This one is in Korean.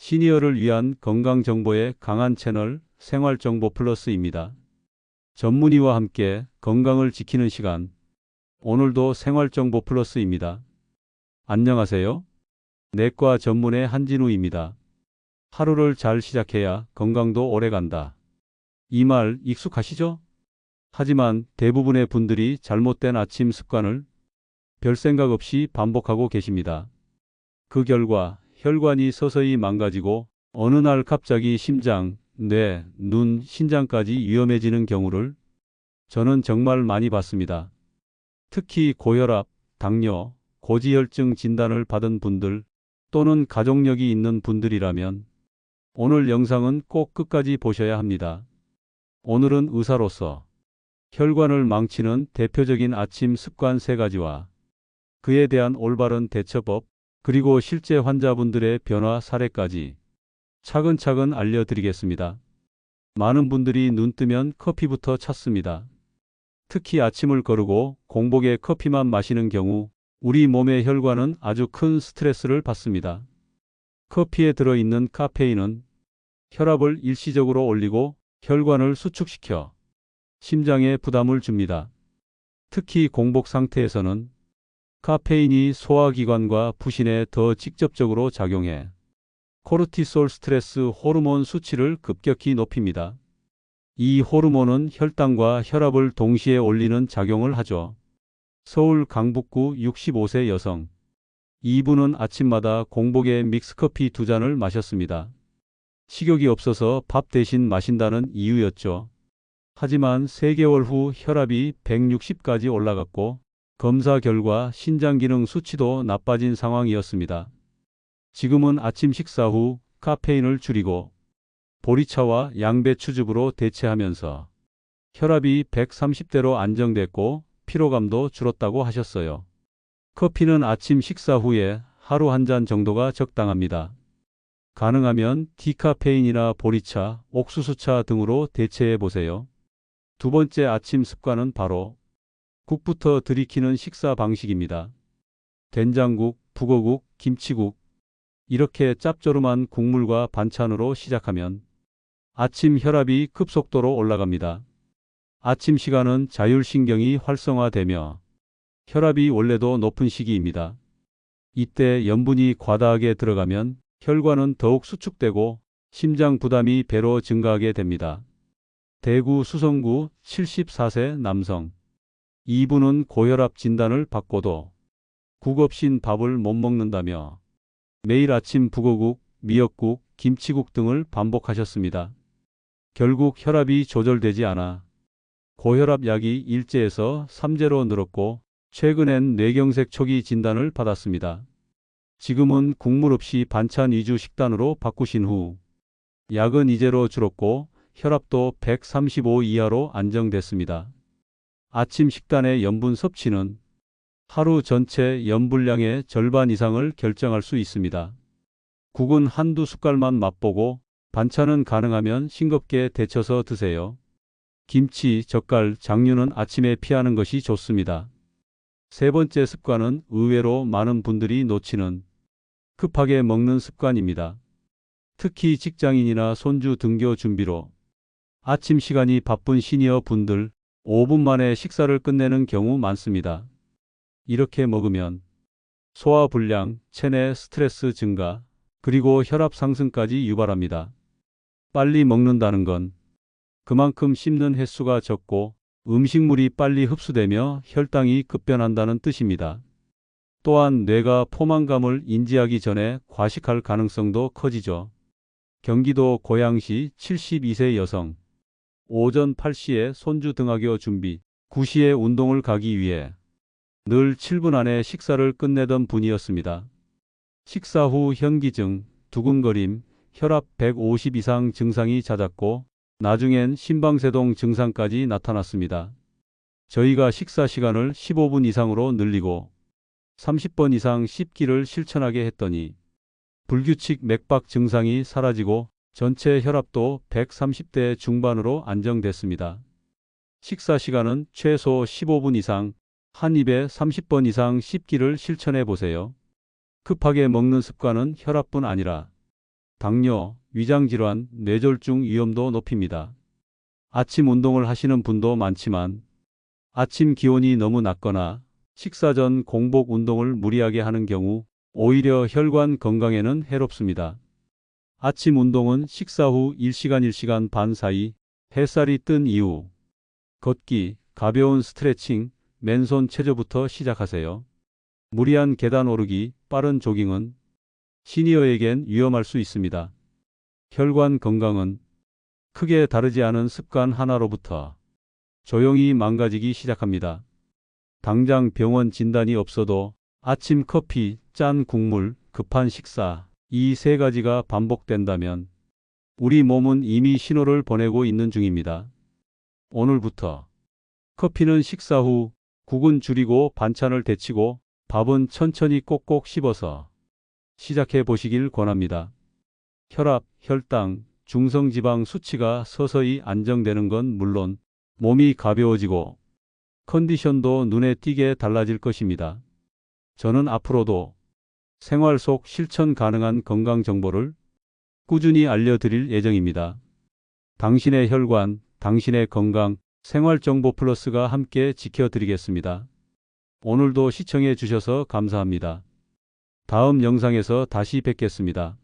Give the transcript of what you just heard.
시니어를 위한 건강정보의 강한 채널 생활정보 플러스입니다. 전문의와 함께 건강을 지키는 시간. 오늘도 생활정보 플러스입니다. 안녕하세요. 내과 전문의 한진우입니다. 하루를 잘 시작해야 건강도 오래간다. 이 말 익숙하시죠? 하지만 대부분의 분들이 잘못된 아침 습관을 별 생각 없이 반복하고 계십니다. 그 결과 혈관이 서서히 망가지고 어느 날 갑자기 심장, 뇌, 눈, 신장까지 위험해지는 경우를 저는 정말 많이 봤습니다. 특히 고혈압, 당뇨, 고지혈증 진단을 받은 분들 또는 가족력이 있는 분들이라면 오늘 영상은 꼭 끝까지 보셔야 합니다. 오늘은 의사로서 혈관을 망치는 대표적인 아침 습관 3가지와 그에 대한 올바른 대처법, 그리고 실제 환자분들의 변화 사례까지 차근차근 알려드리겠습니다. 많은 분들이 눈 뜨면 커피부터 찾습니다. 특히 아침을 거르고 공복에 커피만 마시는 경우 우리 몸의 혈관은 아주 큰 스트레스를 받습니다. 커피에 들어있는 카페인은 혈압을 일시적으로 올리고 혈관을 수축시켜 심장에 부담을 줍니다. 특히 공복 상태에서는 카페인이 소화기관과 부신에 더 직접적으로 작용해 코르티솔 스트레스 호르몬 수치를 급격히 높입니다. 이 호르몬은 혈당과 혈압을 동시에 올리는 작용을 하죠. 서울 강북구 65세 여성. 이분은 아침마다 공복에 믹스커피 2잔을 마셨습니다. 식욕이 없어서 밥 대신 마신다는 이유였죠. 하지만 3개월 후 혈압이 160까지 올라갔고 검사 결과 신장 기능 수치도 나빠진 상황이었습니다. 지금은 아침 식사 후 카페인을 줄이고 보리차와 양배추즙으로 대체하면서 혈압이 130대로 안정됐고 피로감도 줄었다고 하셨어요. 커피는 아침 식사 후에 하루 1잔 정도가 적당합니다. 가능하면 디카페인이나 보리차, 옥수수차 등으로 대체해 보세요. 두 번째 아침 습관은 바로 국부터 들이키는 식사 방식입니다. 된장국, 북어국, 김치국 이렇게 짭조름한 국물과 반찬으로 시작하면 아침 혈압이 급속도로 올라갑니다. 아침 시간은 자율신경이 활성화되며 혈압이 원래도 높은 시기입니다. 이때 염분이 과다하게 들어가면 혈관은 더욱 수축되고 심장 부담이 배로 증가하게 됩니다. 대구 수성구 74세 남성. 이분은 고혈압 진단을 받고도 국 없인 밥을 못 먹는다며 매일 아침 북어국, 미역국, 김치국 등을 반복하셨습니다. 결국 혈압이 조절되지 않아 고혈압 약이 일제에서 3제로 늘었고 최근엔 뇌경색 초기 진단을 받았습니다. 지금은 국물 없이 반찬 위주 식단으로 바꾸신 후 약은 2제로 줄었고 혈압도 135 이하로 안정됐습니다. 아침 식단의 염분 섭취는 하루 전체 염분량의 절반 이상을 결정할 수 있습니다. 국은 한두 숟갈만 맛보고 반찬은 가능하면 싱겁게 데쳐서 드세요. 김치, 젓갈, 장류는 아침에 피하는 것이 좋습니다. 세 번째 습관은 의외로 많은 분들이 놓치는 급하게 먹는 습관입니다. 특히 직장인이나 손주 등교 준비로 아침 시간이 바쁜 시니어 분들 5분 만에 식사를 끝내는 경우 많습니다. 이렇게 먹으면 소화불량, 체내 스트레스 증가, 그리고 혈압 상승까지 유발합니다. 빨리 먹는다는 건 그만큼 씹는 횟수가 적고 음식물이 빨리 흡수되며 혈당이 급변한다는 뜻입니다. 또한 뇌가 포만감을 인지하기 전에 과식할 가능성도 커지죠. 경기도 고양시 72세 여성. 오전 8시에 손주 등하교 준비, 9시에 운동을 가기 위해 늘 7분 안에 식사를 끝내던 분이었습니다. 식사 후 현기증, 두근거림, 혈압 150 이상 증상이 잦았고 나중엔 심방세동 증상까지 나타났습니다. 저희가 식사 시간을 15분 이상으로 늘리고 30번 이상 씹기를 실천하게 했더니 불규칙 맥박 증상이 사라지고 전체 혈압도 130대 중반으로 안정됐습니다. 식사 시간은 최소 15분 이상, 한 입에 30번 이상 씹기를 실천해 보세요. 급하게 먹는 습관은 혈압뿐 아니라 당뇨, 위장질환, 뇌졸중 위험도 높입니다. 아침 운동을 하시는 분도 많지만 아침 기온이 너무 낮거나 식사 전 공복 운동을 무리하게 하는 경우 오히려 혈관 건강에는 해롭습니다. 아침 운동은 식사 후 1시간 반 사이 햇살이 뜬 이후 걷기, 가벼운 스트레칭, 맨손 체조부터 시작하세요. 무리한 계단 오르기, 빠른 조깅은 시니어에겐 위험할 수 있습니다. 혈관 건강은 크게 다르지 않은 습관 하나로부터 조용히 망가지기 시작합니다. 당장 병원 진단이 없어도 아침 커피, 짠 국물, 급한 식사, 이 세 가지가 반복된다면 우리 몸은 이미 신호를 보내고 있는 중입니다. 오늘부터 커피는 식사 후, 국은 줄이고 반찬을 데치고 밥은 천천히 꼭꼭 씹어서 시작해 보시길 권합니다. 혈압, 혈당, 중성지방 수치가 서서히 안정되는 건 물론 몸이 가벼워지고 컨디션도 눈에 띄게 달라질 것입니다. 저는 앞으로도 생활 속 실천 가능한 건강 정보를 꾸준히 알려드릴 예정입니다. 당신의 혈관, 당신의 건강, 생활정보 플러스가 함께 지켜드리겠습니다. 오늘도 시청해 주셔서 감사합니다. 다음 영상에서 다시 뵙겠습니다.